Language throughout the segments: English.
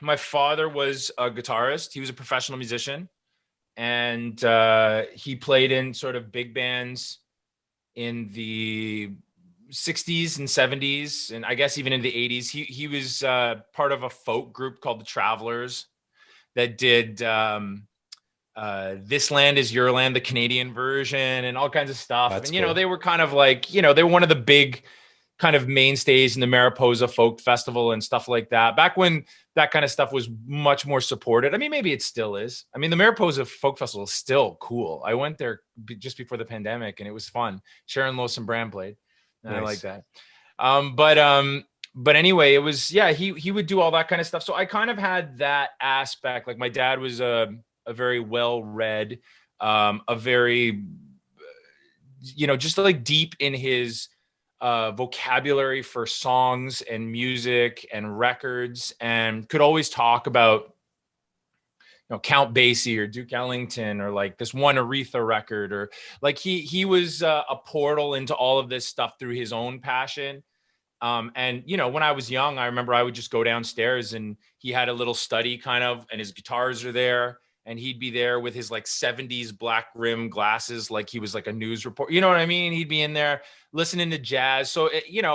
my father was a guitarist. He was a professional musician, and he played in sort of big bands in the 60s and 70s, and I guess even in the 80s. He was part of a folk group called the Travelers that did This Land Is Your Land, the Canadian version, and all kinds of stuff. That's And cool. they were kind of like, they were one of the big kind of mainstays in the Mariposa Folk Festival and stuff like that. Back when that kind of stuff was much more supported. I mean, maybe it still is. I mean, the Mariposa Folk Festival is still cool. I went there just before the pandemic and it was fun. Sharon Lewis and Brand played. And nice. I like that. But anyway, it was, yeah, he would do all that kind of stuff. So I kind of had that aspect. Like my dad was a very well-read, a very, just like deep in his vocabulary for songs and music and records, and could always talk about, Count Basie or Duke Ellington or like this one Aretha record, or like he was a portal into all of this stuff through his own passion. And when I was young, I remember I would just go downstairs and he had a little study kind of, and his guitars are there. And he'd be there with his like 70s black rim glasses, like he was like a news report. You know what I mean? He'd be in there listening to jazz. So,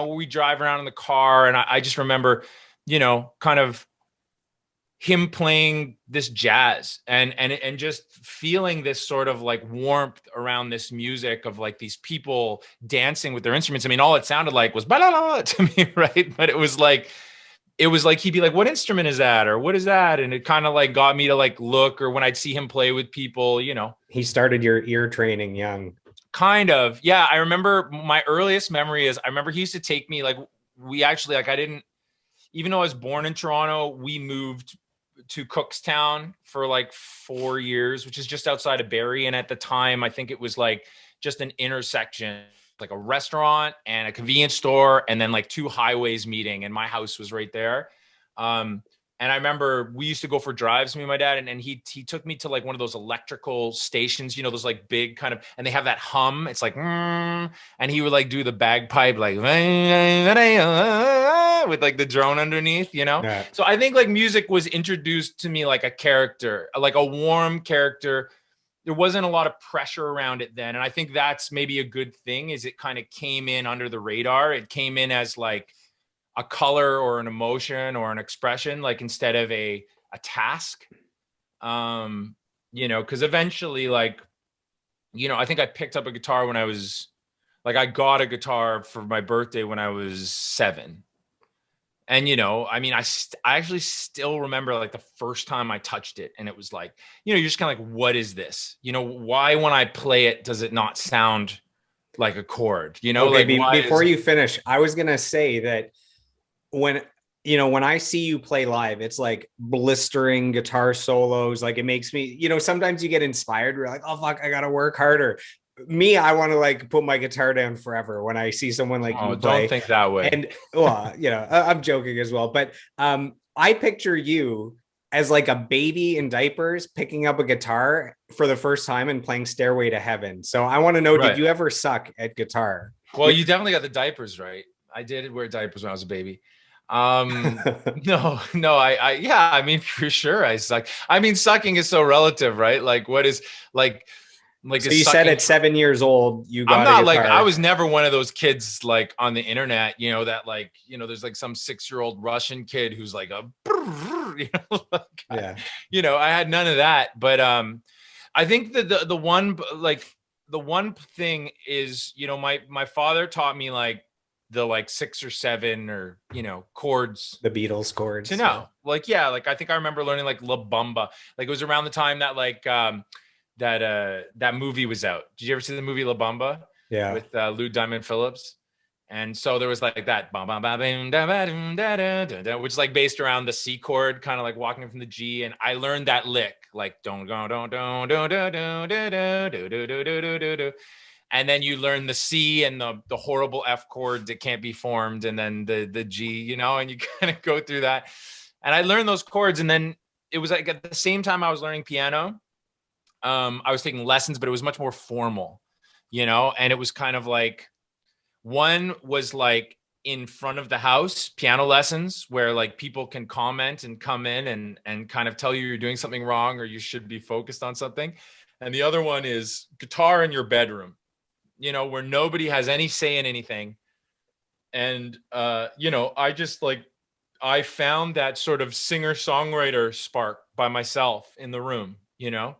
we drive around in the car, and I just remember, kind of him playing this jazz and just feeling this sort of like warmth around this music of like these people dancing with their instruments. I mean, all it sounded like was ba-la-la to me, right? But it was like he'd be like, what instrument is that? Or what is that? And it kind of like got me to like look, or when I'd see him play with people, He started your ear training young. Kind of. Yeah. I remember my earliest memory is I remember he used to take me, like, we actually, like, even though I was born in Toronto, we moved to Cookstown for like 4 years, which is just outside of Barrie. And at the time, I think it was like just an intersection, like a restaurant and a convenience store, and then like two highways meeting, and my house was right there. And I remember we used to go for drives, me and my dad, and he took me to like one of those electrical stations, those like big kind of, and they have that hum. It's like, and he would like do the bagpipe, like with like the drone underneath, Yeah. So I think like music was introduced to me like a character, like a warm character. There wasn't a lot of pressure around it then. And I think that's maybe a good thing, is it kind of came in under the radar. It came in as like a color or an emotion or an expression, like instead of a task. Because eventually, like, I think I picked up a guitar when I was like, I got a guitar for my birthday when I was 7. And, I mean, I actually still remember like the first time I touched it, and it was like, you're just kind of like, what is this? Why, when I play it, does it not sound like a chord? Okay, like before you finish, I was going to say that when I see you play live, it's like blistering guitar solos. Like it makes me, sometimes you get inspired. You're like, oh fuck, I got to work harder. Me, I want to like put my guitar down forever when I see someone like you play. Don't think that way. And well, I'm joking as well, but I picture you as like a baby in diapers picking up a guitar for the first time and playing Stairway to Heaven. So I want to know, Did you ever suck at guitar? Well, you definitely got the diapers right. I did wear diapers when I was a baby. No, I mean, for sure I suck. I mean, sucking is so relative, right? Like what is like so you said at 7 years old you got I'm not like, I was never one of those kids like on the internet, that like, there's like some 6-year-old Russian kid who's like a yeah. I had none of that. But I think that the one thing is, my father taught me like the like 6 or 7 or chords, the Beatles chords to know. Like like I think I remember learning like La Bamba. Like it was around the time that like that movie was out. Did you ever see the movie La Bamba? Yeah, with Lou Diamond Phillips. And so there was like that which is like based around the C chord, kind of like walking from the G. And I learned that lick, like don't go don't don't don't don't don't don't. And then you learn the C and the horrible F chord that can't be formed, and then the G, and you kind of go through that. And I learned those chords, and then it was like at the same time I was learning piano. I was taking lessons, but it was much more formal, and it was kind of like, one was like in front of the house, piano lessons, where like people can comment and come in and kind of tell you you're doing something wrong or you should be focused on something. And the other one is guitar in your bedroom, you know, where nobody has any say in anything. And you know, I just like, I found that sort of singer-songwriter spark by myself in the room, you know.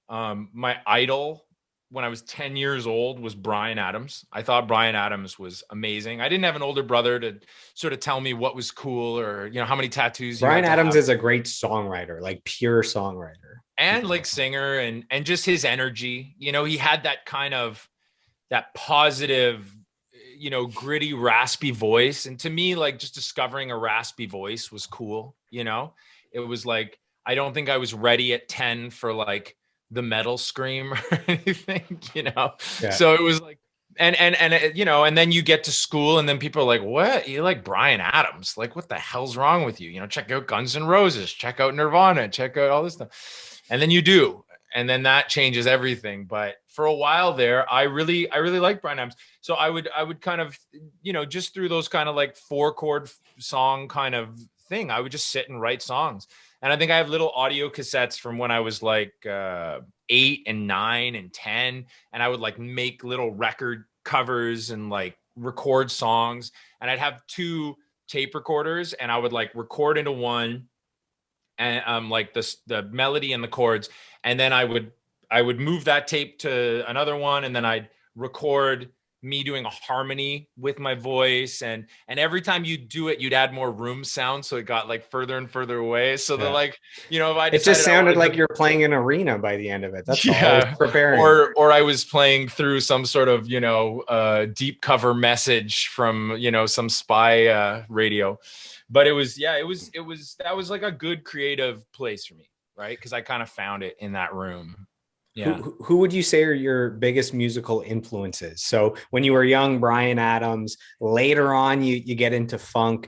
My idol when I was 10 years old was Bryan Adams. I thought Bryan Adams was amazing. I didn't have an older brother to sort of tell me what was cool or, you know, how many tattoos you Bryan had to Adams have. is a great songwriter, like pure songwriter. And like singer and just his energy. You know, he had that kind of that positive, you know, gritty, raspy voice. And to me, like just discovering a raspy voice was cool. You know, it was like, I don't think I was ready at 10 for like the metal scream or anything, you know? Yeah. So it was like, and you know, and then you get to school and then people are like, what? You like Bryan Adams? Like, what the hell's wrong with you? You know, check out Guns N' Roses, check out Nirvana, check out all this stuff. And then you do. And then that changes everything. But for a while there, I really liked Bryan Adams. So I would kind of, you know, just through those kind of like 4-chord song kind of thing, I would just sit and write songs. And I think I have little audio cassettes from when I was like 8 and 9 and 10. And I would like make little record covers and like record songs. And I'd have 2 tape recorders and I would like record into one and like the melody and the chords. And then I would move that tape to another one. And then I'd record me doing a harmony with my voice, and every time you do it, you'd add more room sound, so it got like further and further away. So they're like, you know, if I it just sounded like you're playing an arena by the end of it. That's all I was preparing. Or I was playing through some sort of, you know, deep cover message from, you know, some spy radio. But it was that was like a good creative place for me, right? Because I kind of found it in that room. Yeah. Who would you say are your biggest musical influences? So when you were young, Bryan Adams, later on, you get into funk.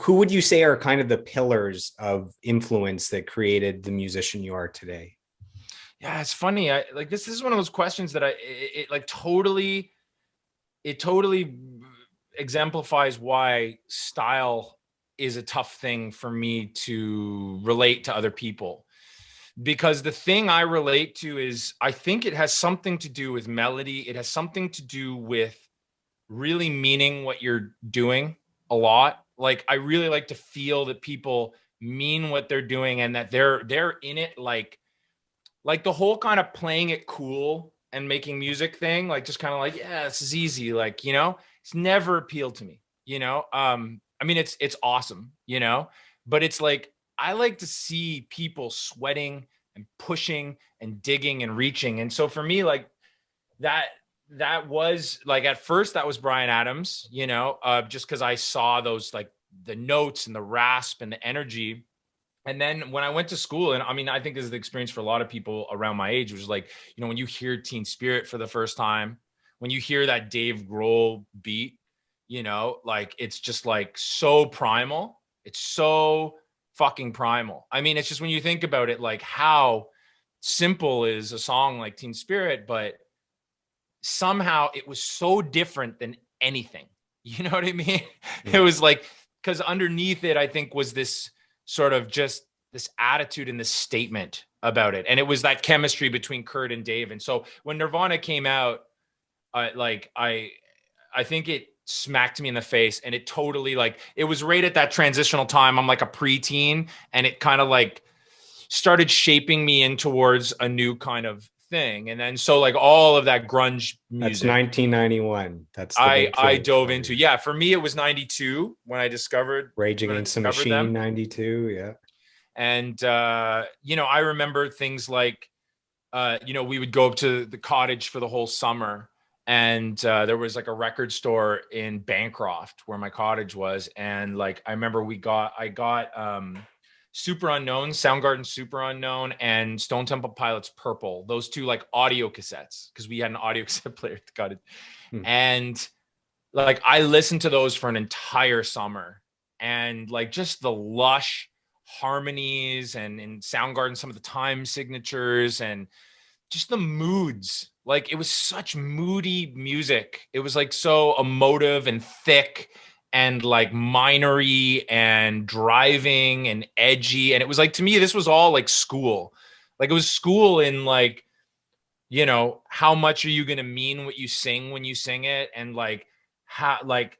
Who would you say are kind of the pillars of influence that created the musician you are today? Yeah, it's funny. I like, this is one of those questions that it totally exemplifies why style is a tough thing for me to relate to other people. Because the thing I relate to is, I think it has something to do with melody. It has something to do with really meaning what you're doing a lot. Like, I really like to feel that people mean what they're doing and that they're in it. Like the whole kind of playing it cool and making music thing, like just kind of like, yeah, this is easy. Like, you know, it's never appealed to me, you know? I mean, it's awesome, you know, but it's like, I like to see people sweating and pushing and digging and reaching. And so for me, like that was like, at first that was Bryan Adams, you know, just because I saw those, like the notes and the rasp and the energy. And then when I went to school, and I mean, I think this is the experience for a lot of people around my age, which is like, you know, when you hear Teen Spirit for the first time, when you hear that Dave Grohl beat, you know, like it's just like so primal. It's so fucking primal. I mean, it's just, when you think about it, like how simple is a song like Teen Spirit, but somehow it was so different than anything. You know what I mean? Yeah. It was like, because underneath it, I think, was this sort of just this attitude and this statement about it. And it was that chemistry between Kurt and Dave. And so when Nirvana came out, like I think it smacked me in the face, and it totally, like, it was right at that transitional time. I'm like a preteen, and it kind of like started shaping me in towards a new kind of thing. And then so like all of that grunge music. That's 1991. That's the I dove into. Yeah, for me it was 92 when I discovered Rage Against the Machine. Them. 92, yeah. And you know, I remember things like you know, we would go up to the cottage for the whole summer, and there was like a record store in Bancroft where my cottage was, and like I remember I got Super Unknown, Soundgarden Super Unknown, and Stone Temple Pilots Purple. Those 2 like audio cassettes, because we had an audio cassette player at the cottage. And like I listened to those for an entire summer, and like just the lush harmonies and Soundgarden, some of the time signatures, and just the moods. Like it was such moody music. It was like so emotive and thick, and like minery and driving and edgy. And it was like, to me, this was all like school. Like it was school in like, you know, how much are you going to mean what you sing when you sing it? And like, how, like,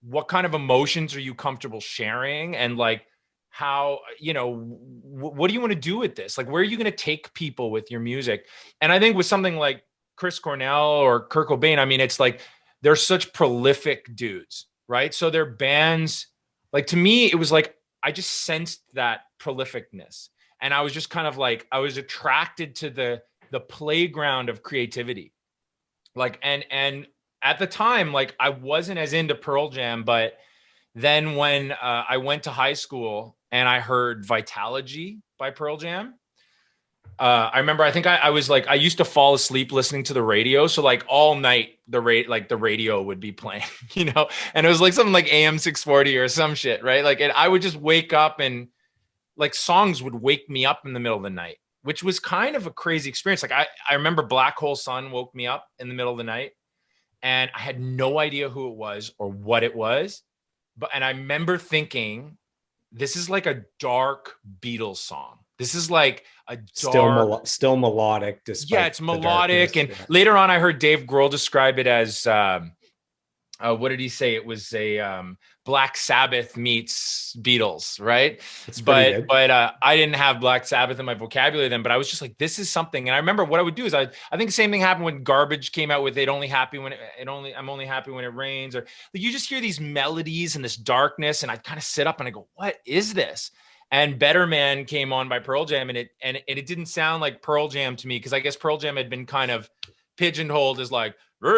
what kind of emotions are you comfortable sharing? And like, how, you know, what do you want to do with this? Like, where are you going to take people with your music? And I think with something like Chris Cornell or Kurt Cobain, I mean, it's like, they're such prolific dudes, right? So their bands, like to me, it was like, I just sensed that prolificness. And I was just kind of like, I was attracted to the playground of creativity. Like, and at the time, like I wasn't as into Pearl Jam, but then when I went to high school and I heard Vitalogy by Pearl Jam, I remember, I think I was like, I used to fall asleep listening to the radio. So like all night, the radio would be playing, you know, and it was like something like AM 640 or some shit, right? Like, and I would just wake up and like songs would wake me up in the middle of the night, which was kind of a crazy experience. Like I remember Black Hole Sun woke me up in the middle of the night and I had no idea who it was or what it was. And I remember thinking, this is like a dark Beatles song. This is like a dark, still melodic. Despite yeah, it's melodic. And later on, I heard Dave Grohl describe it as what did he say? It was a Black Sabbath meets Beatles, right? But I didn't have Black Sabbath in my vocabulary then. But I was just like, this is something. And I remember what I would do is I think the same thing happened when Garbage came out with I'm only happy when it rains, or like you just hear these melodies and this darkness, and I kind of sit up and I go, what is this? And Better Man came on by Pearl Jam, and it didn't sound like Pearl Jam to me, because I guess Pearl Jam had been kind of pigeonholed as like, like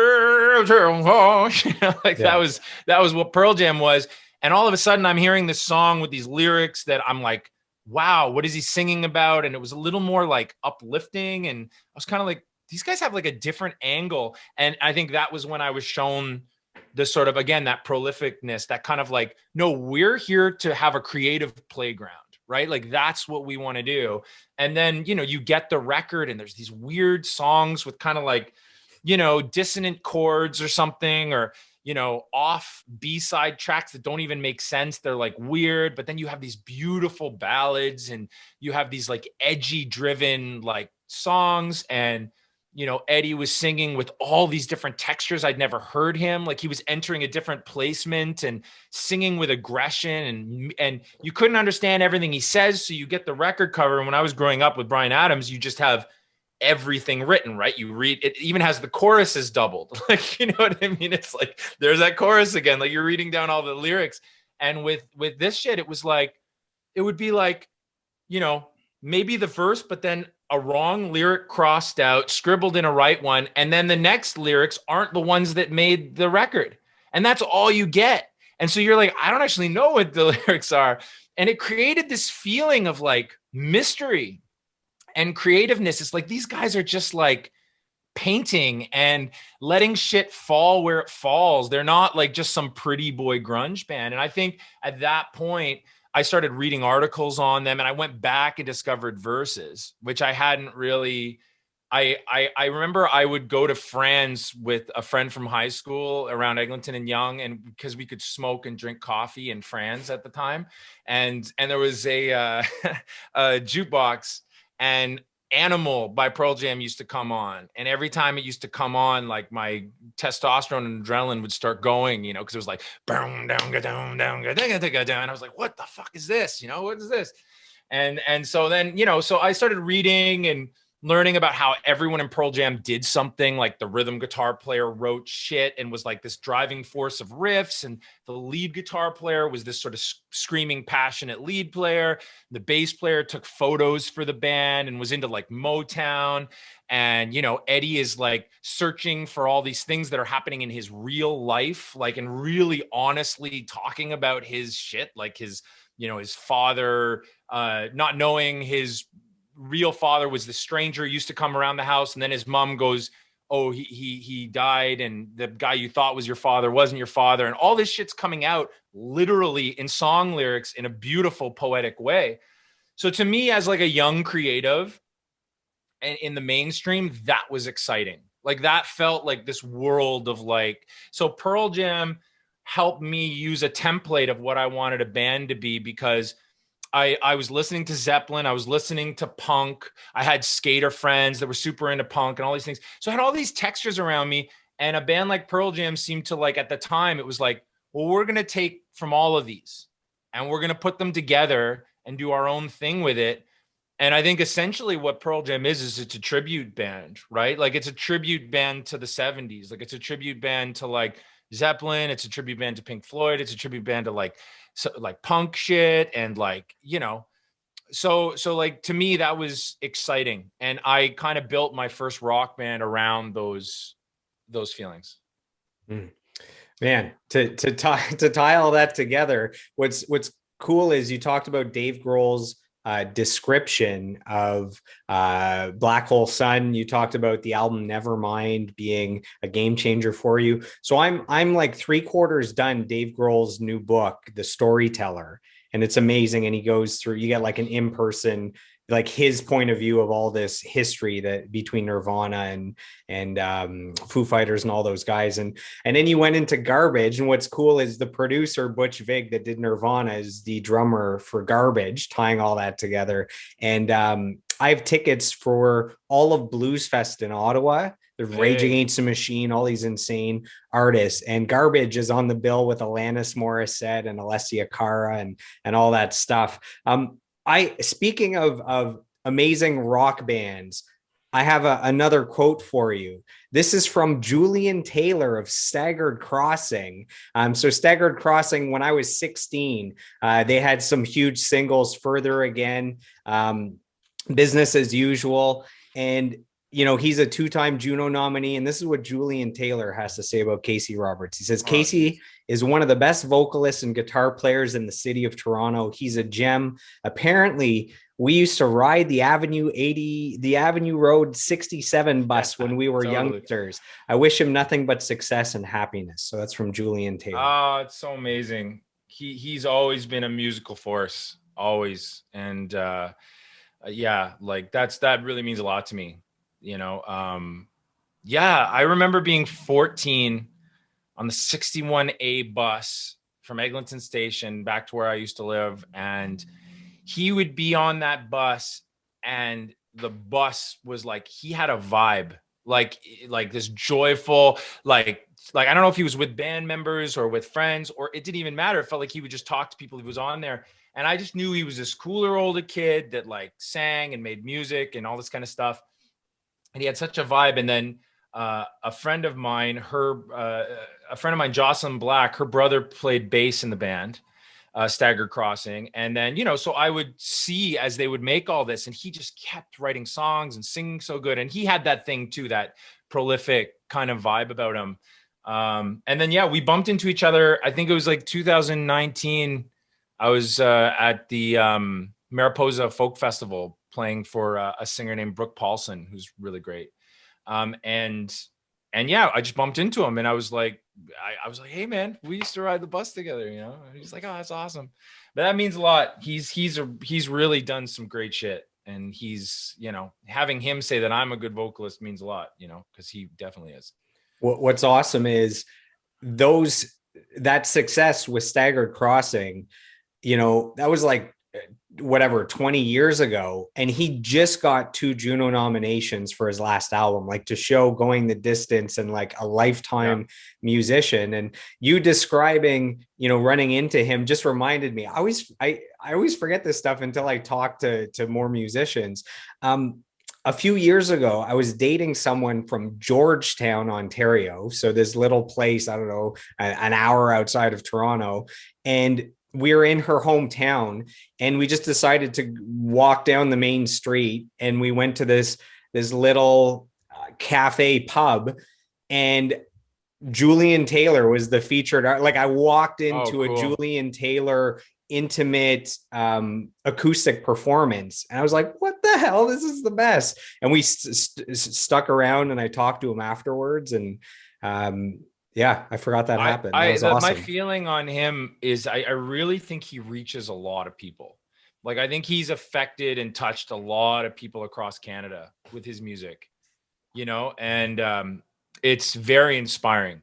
that was what Pearl Jam was. And all of a sudden I'm hearing this song with these lyrics that I'm like, wow, what is he singing about? And it was a little more like uplifting. And I was kind of like, these guys have like a different angle. And I think that was when I was shown the sort of, again, that prolificness, that kind of like, no, we're here to have a creative playground, right? Like that's what we want to do. And then, you know, you get the record and there's these weird songs with kind of like, you know, dissonant chords or something, or, you know, off B-side tracks that don't even make sense. They're like weird, but then you have these beautiful ballads and you have these like edgy driven like songs. And, you know, Eddie was singing with all these different textures. I'd never heard him. Like he was entering a different placement and singing with aggression, and you couldn't understand everything he says. So you get the record cover. And when I was growing up with Bryan Adams, you just have everything written, right? You read it, even has the choruses doubled. Like, you know what I mean? It's like, there's that chorus again, like you're reading down all the lyrics. And with this shit, it was like, it would be like, you know, maybe the verse, but then a wrong lyric crossed out, scribbled in a right one. And then the next lyrics aren't the ones that made the record. And that's all you get. And so you're like, I don't actually know what the lyrics are. And it created this feeling of like mystery and creativeness. It's like, these guys are just like painting and letting shit fall where it falls. They're not like just some pretty boy grunge band. And I think at that point, I started reading articles on them, and I went back and discovered Verses, which I hadn't really. I remember I would go to Franz with a friend from high school around Eglinton and Yonge, and because we could smoke and drink coffee in Franz at the time, and there was a, a jukebox, and Animal by Pearl Jam used to come on. And every time it used to come on, like my testosterone and adrenaline would start going, you know, because it was like, boom, down, go down, down, go down, go down. And I was like, what the fuck is this? You know, what is this? And so then, you know, so I started reading and learning about how everyone in Pearl Jam did something. Like the rhythm guitar player wrote shit and was like this driving force of riffs, and the lead guitar player was this sort of screaming, passionate lead player. The bass player took photos for the band and was into like Motown. And, you know, Eddie is like searching for all these things that are happening in his real life, like, and really honestly talking about his shit, like his, you know, his father, not knowing his real father was the stranger, used to come around the house, and then his mom goes, oh, he died, and the guy you thought was your father wasn't your father. And all this shit's coming out literally in song lyrics in a beautiful poetic way. So to me, as like a young creative and in the mainstream, that was exciting. Like that felt like this world of like, so Pearl Jam helped me use a template of what I wanted a band to be, because I was listening to Zeppelin. I was listening to punk. I had skater friends that were super into punk and all these things. So I had all these textures around me. And a band like Pearl Jam seemed to, like, at the time, it was like, well, we're going to take from all of these and we're going to put them together and do our own thing with it. And I think essentially what Pearl Jam is it's a tribute band, right? Like, it's a tribute band to the 70s. Like, it's a tribute band to like Zeppelin. It's a tribute band to Pink Floyd. It's a tribute band to like, so, like punk shit. And like, you know, so like, to me, that was exciting. And I kind of built my first rock band around those feelings. Mm. Man, to tie all that together, what's cool is you talked about Dave Grohl's description of Black Hole Sun. You talked about the album Nevermind being a game changer for you. So I'm like 3/4 done Dave Grohl's new book, The Storyteller, and it's amazing. And he goes through, you get like an in-person, like his point of view of all this history that between Nirvana and Foo Fighters and all those guys. And then you went into Garbage. And what's cool is the producer, Butch Vig, that did Nirvana, is the drummer for Garbage, tying all that together. And I have tickets for all of Blues Fest in Ottawa. The Rage Against the Machine, all these insane artists, and Garbage is on the bill with Alanis Morissette and Alessia Cara and all that stuff. Speaking of amazing rock bands, I have another quote for you. This is from Julian Taylor of Staggered Crossing. So Staggered Crossing, when I was 16, they had some huge singles, Further Again, Business as Usual. And, you know, he's a 2-time Juno nominee. And this is what Julian Taylor has to say about Casey Roberts. He says, Casey is one of the best vocalists and guitar players in the city of Toronto. He's a gem. Apparently, we used to ride the Avenue Road 67 bus when we were youngsters. I wish him nothing but success and happiness. So that's from Julian Taylor. Oh, it's so amazing. He's always been a musical force, always. And yeah, like that really means a lot to me. You know, yeah, I remember being 14 on the 61A bus from Eglinton Station back to where I used to live. And he would be on that bus, and the bus was like, he had a vibe, like this joyful, like, I don't know if he was with band members or with friends, or it didn't even matter. It felt like he would just talk to people who was on there. And I just knew he was this cooler older kid that like sang and made music and all this kind of stuff. And he had such a vibe. And then a friend of mine, Jocelyn Black, her brother played bass in the band, Staggered Crossing. And then, you know, so I would see as they would make all this, and he just kept writing songs and singing so good. And he had that thing too, that prolific kind of vibe about him. And then, yeah, we bumped into each other. I think it was like 2019. I was at the Mariposa Folk Festival playing for a singer named Brooke Paulson, who's really great. And yeah, I just bumped into him, and I was like, hey man, we used to ride the bus together, you know? And he's like, oh, that's awesome. But that means a lot. He's really done some great shit. And he's, you know, having him say that I'm a good vocalist means a lot, you know, because he definitely is. What's awesome is that success with Staggered Crossing, you know, that was like, whatever, 20 years ago, and he just got 2 Juno nominations for his last album, like, to show going the distance and like a lifetime musician. And you describing, you know, running into him just reminded me. I always forget this stuff until I talk to more musicians. A few years ago, I was dating someone from Georgetown, Ontario. So this little place, I don't know, an hour outside of Toronto. And we were in her hometown, and we just decided to walk down the main street, and we went to this little cafe pub, and Julian Taylor was the featured art. Like, I walked into a Julian Taylor intimate acoustic performance, and I was like, what the hell, this is the best. And we stuck around, and I talked to him afterwards, and yeah, I forgot that happened. That was awesome. My feeling on him is I really think he reaches a lot of people. Like, I think he's affected and touched a lot of people across Canada with his music, you know, and it's very inspiring.